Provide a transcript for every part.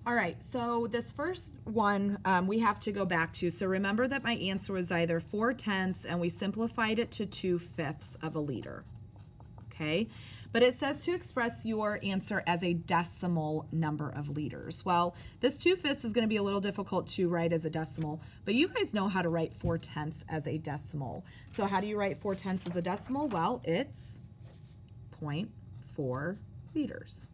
All right, so this first one we have to go back to. So remember that my answer was either 4/10 and we simplified it to 2/5 of a liter. Okay, but it says to express your answer as a decimal number of liters. Well, this 2/5 is going to be a little difficult to write as a decimal, but you guys know how to write 4/10 as a decimal. So how do you write 4/10 as a decimal? Well, it's 0.4 liters.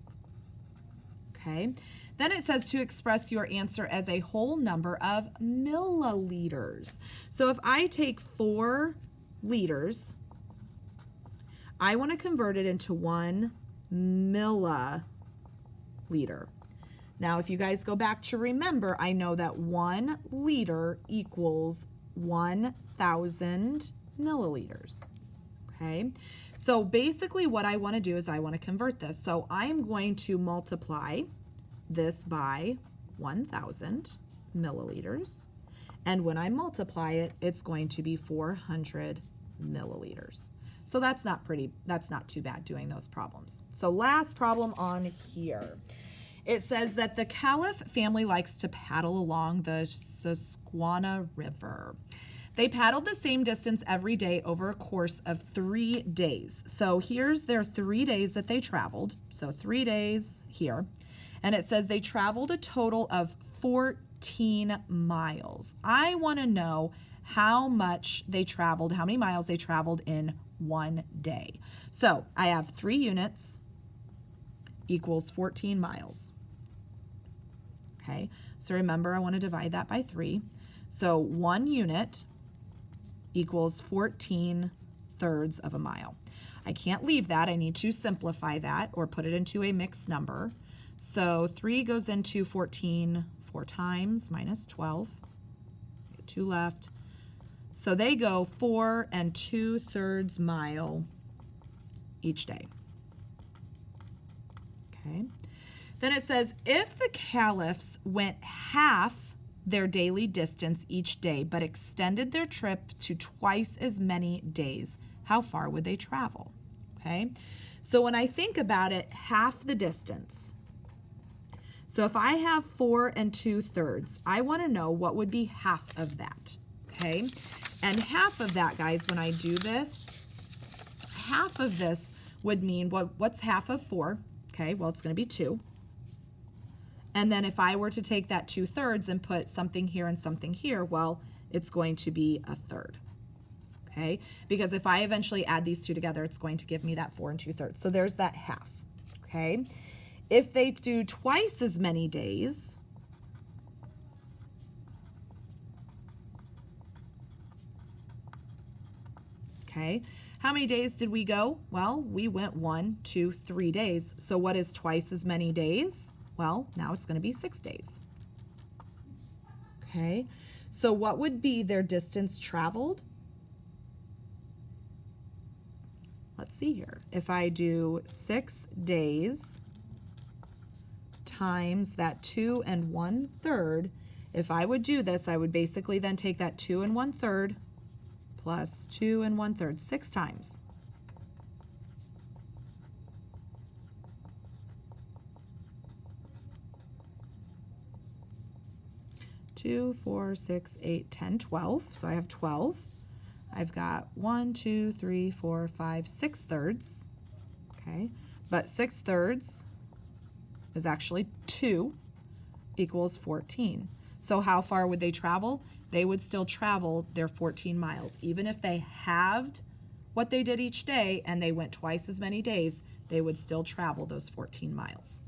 Okay, then it says to express your answer as a whole number of milliliters. So if I take 4 liters, I want to convert it into 1 milliliter. Now, if you guys go back to remember, I know that 1 liter equals 1,000 milliliters. Okay, so basically what I want to do is I want to convert this. So I'm going to multiply this by 1,000 milliliters. And when I multiply it, it's going to be 400 milliliters. So that's not too bad doing those problems. So last problem on here. It says that the Caliph family likes to paddle along the Susquehanna River. They paddled the same distance every day over a course of 3 days. So here's their 3 days that they traveled. So 3 days here. And it says they traveled a total of 14 miles. I want to know how much they traveled, how many miles they traveled in 1 day. So I have 3 units equals 14 miles. Okay, so remember I want to divide that by 3. So 1 unit equals 14/3 of a mile. I can't leave that. I need to simplify that or put it into a mixed number. So 3 goes into 14 4 times minus 12. 2 left. So they go 4 2/3 mile each day. Okay. Then it says if the Caliphs went half their daily distance each day, but extended their trip to twice as many days, how far would they travel? Okay, so when I think about it, half the distance. So if I have 4 2/3, I want to know what would be half of that. Okay, and half of that, guys, when I do this, half of this would mean what's half of 4? Okay, well, it's going to be 2. And then if I were to take that 2/3 and put something here and something here, well, it's going to be 1/3. Okay, because if I eventually add these two together, it's going to give me that 4 2/3. So there's that half. Okay, if they do twice as many days, okay, how many days did we go? Well, we went 1, 2, 3 days. So what is twice as many days? Well, now it's going to be 6 days. Okay, so what would be their distance traveled? Let's see here. If I do 6 days times that 2 1/3, if I would do this, I would basically then take that 2 1/3 plus 2 1/3 6 times. 2, 4, 6, 8, 10, 12. So I have 12. I've got 1, 2, 3, 4, 5, 6/3. Okay, but 6/3 is actually 2 equals 14. So how far would they travel? They would still travel their 14 miles. Even if they halved what they did each day and they went twice as many days, they would still travel those 14 miles.